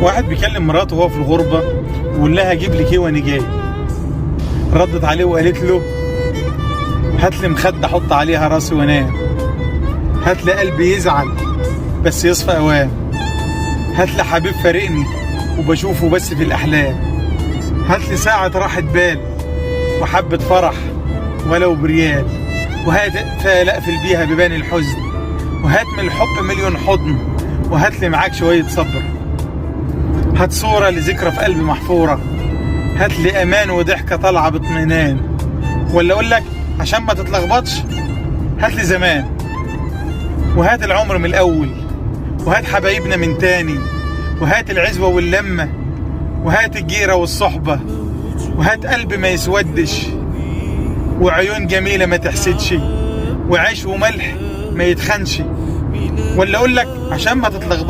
واحد بيكلم مراته وهو في الغربة ويقول لها اجيب لك ايه وانا جاي. ردت عليه وقالت له هات لي مخدة احط عليها راسي وانام، هات لي قلبي يزعل بس يصفى اوام، هات لي حبيب فارقني وبشوفه بس في الاحلام، هات لي ساعة راحة بال وحبة فرح ولو بريال، وهات فيها اقفل بيها بيبان الحزن، وهات من الحب مليون حضن، وهات لي معاك شوية صبر، هات صورة لذكرى في قلبي محفورة، هات لي امان وضحكة طالعة باطمئنان، ولا اقول لك عشان ما تتلخبطش هات لي زمان، وهات العمر من الاول، وهات حبايبنا من تاني، وهات العزوة واللمة، وهات الجيرة والصحبة، وهات قلب ما يسودش، وعيون جميلة ما تحسدش، وعيش وملح ما يتخنش، ولا اقول لك عشان ما تتلخبطش